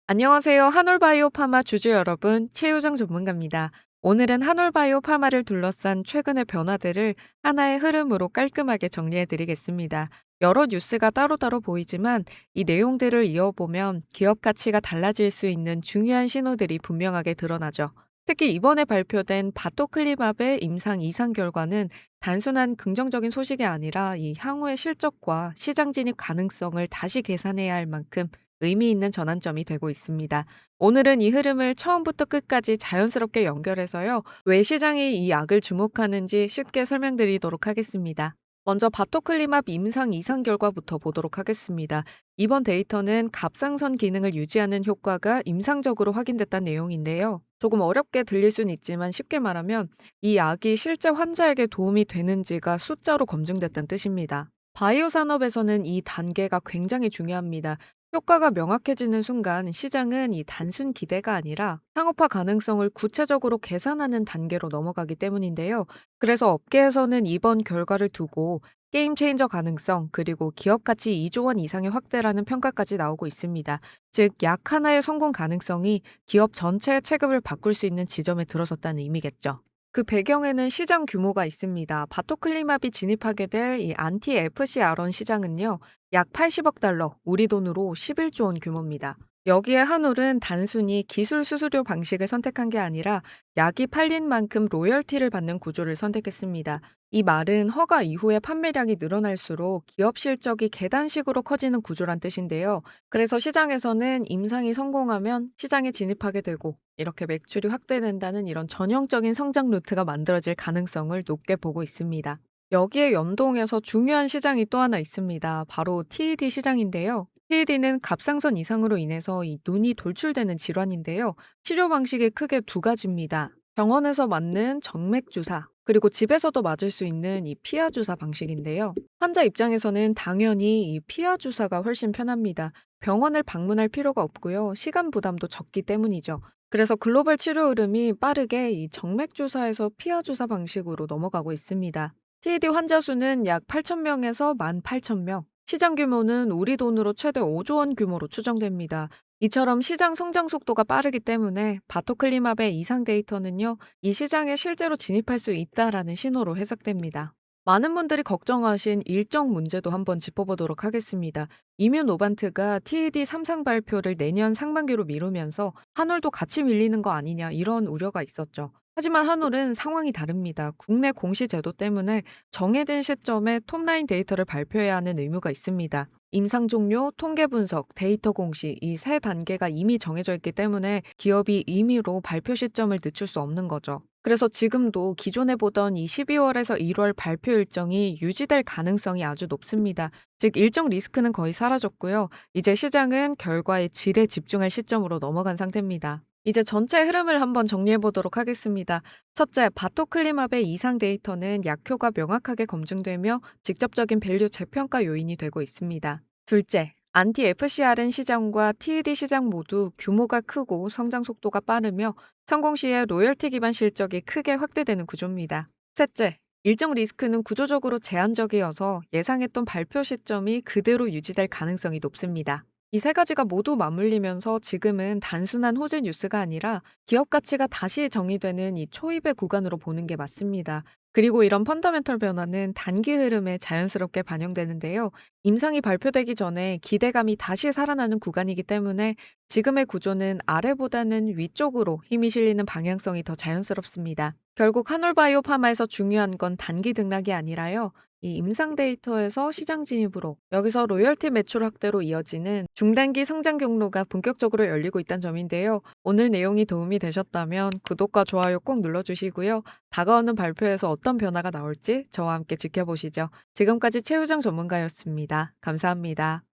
안녕하세요. 한올바이오 파마 주주 여러분, 최효정 전문가입니다. 오늘은 한올바이오 파마를 둘러싼 최근의 변화들을 하나의 흐름으로 깔끔하게 정리해 드리겠습니다. 여러 뉴스가 따로따로 보이지만 이 내용들을 이어보면 기업 가치가 달라질 수 있는 중요한 신호들이 분명하게 드러나죠. 특히 이번에 발표된 바토클리맙의 임상 이상 결과는 단순한 긍정적인 소식이 아니라 이 향후의 실적과 시장 진입 가능성을 다시 계산해야 할 만큼 의미 있는 전환점이 되고 있습니다. 오늘은 이 흐름을 처음부터 끝까지 자연스럽게 연결해서요. 왜 시장이 이 약을 주목하는지 쉽게 설명드리도록 하겠습니다. 먼저 바토클리맙 임상 이상 결과부터 보도록 하겠습니다. 이번 데이터는 갑상선 기능을 유지하는 효과가 임상적으로 확인됐다는 내용인데요. 조금 어렵게 들릴 수는 있지만 쉽게 말하면 이 약이 실제 환자에게 도움이 되는지가 숫자로 검증됐다는 뜻입니다. 바이오 산업에서는 이 단계가 굉장히 중요합니다. 효과가 명확해지는 순간 시장은 이 단순 기대가 아니라 상업화 가능성을 구체적으로 계산하는 단계로 넘어가기 때문인데요. 그래서 업계에서는 이번 결과를 두고 게임 체인저 가능성 그리고 기업 가치 2조 원 이상의 확대라는 평가까지 나오고 있습니다. 즉, 약 하나의 성공 가능성이 기업 전체의 체급을 바꿀 수 있는 지점에 들어섰다는 의미겠죠. 그 배경에는 시장 규모가 있습니다. 바토클리맙이 진입하게 될 이 안티 FcR원 시장은요. 약 80억 달러, 우리 돈으로 11조 원 규모입니다. 여기에 한올은 단순히 기술 수수료 방식을 선택한 게 아니라 약이 팔린 만큼 로열티를 받는 구조를 선택했습니다. 이 말은 허가 이후에 판매량이 늘어날수록 기업 실적이 계단식으로 커지는 구조란 뜻인데요. 그래서 시장에서는 임상이 성공하면 시장에 진입하게 되고 이렇게 매출이 확대된다는 이런 전형적인 성장 루트가 만들어질 가능성을 높게 보고 있습니다. 여기에 연동해서 중요한 시장이 또 하나 있습니다. 바로 TED 시장인데요. TED는 갑상선 이상으로 인해서 이 눈이 돌출되는 질환인데요. 치료 방식이 크게 두 가지입니다. 병원에서 맞는 정맥 주사, 그리고 집에서도 맞을 수 있는 이 피하 주사 방식인데요. 환자 입장에서는 당연히 이 피하 주사가 훨씬 편합니다. 병원을 방문할 필요가 없고요. 시간 부담도 적기 때문이죠. 그래서 글로벌 치료 흐름이 빠르게 이 정맥 주사에서 피하 주사 방식으로 넘어가고 있습니다. TED 환자 수는 약 8,000명에서 18,000명. 시장 규모는 우리 돈으로 최대 5조 원 규모로 추정됩니다. 이처럼 시장 성장 속도가 빠르기 때문에 바토클리맙의 이상 데이터는요, 이 시장에 실제로 진입할 수 있다라는 신호로 해석됩니다. 많은 분들이 걱정하신 일정 문제도 한번 짚어보도록 하겠습니다. 이뮤노반트가 TED 3상 발표를 내년 상반기로 미루면서 한올도 같이 밀리는 거 아니냐 이런 우려가 있었죠. 하지만 한올은 상황이 다릅니다. 국내 공시 제도 때문에 정해진 시점에 톱라인 데이터를 발표해야 하는 의무가 있습니다. 임상 종료, 통계 분석, 데이터 공시 이 세 단계가 이미 정해져 있기 때문에 기업이 임의로 발표 시점을 늦출 수 없는 거죠. 그래서 지금도 기존에 보던 이 12월에서 1월 발표 일정이 유지될 가능성이 아주 높습니다. 즉 일정 리스크는 거의 사라졌고요. 이제 시장은 결과의 질에 집중할 시점으로 넘어간 상태입니다. 이제 전체 흐름을 한번 정리해 보도록 하겠습니다. 첫째, 바토클리맙의 이상 데이터는 약효가 명확하게 검증되며 직접적인 밸류 재평가 요인이 되고 있습니다. 둘째, 안티-FcRN 시장과 TED 시장 모두 규모가 크고 성장 속도가 빠르며 성공 시에 로열티 기반 실적이 크게 확대되는 구조입니다. 셋째, 일정 리스크는 구조적으로 제한적이어서 예상했던 발표 시점이 그대로 유지될 가능성이 높습니다. 이 세 가지가 모두 맞물리면서 지금은 단순한 호재 뉴스가 아니라 기업 가치가 다시 정의되는 이 초입의 구간으로 보는 게 맞습니다. 그리고 이런 펀더멘털 변화는 단기 흐름에 자연스럽게 반영되는데요. 임상이 발표되기 전에 기대감이 다시 살아나는 구간이기 때문에 지금의 구조는 아래보다는 위쪽으로 힘이 실리는 방향성이 더 자연스럽습니다. 결국 한올바이오 파마에서 중요한 건 단기 등락이 아니라요. 이 임상 데이터에서 시장 진입으로 여기서 로열티 매출 확대로 이어지는 중단기 성장 경로가 본격적으로 열리고 있다는 점인데요. 오늘 내용이 도움이 되셨다면 구독과 좋아요 꼭 눌러주시고요. 다가오는 발표에서 어떤 변화가 나올지 저와 함께 지켜보시죠. 지금까지 최유정 전문가였습니다. 감사합니다.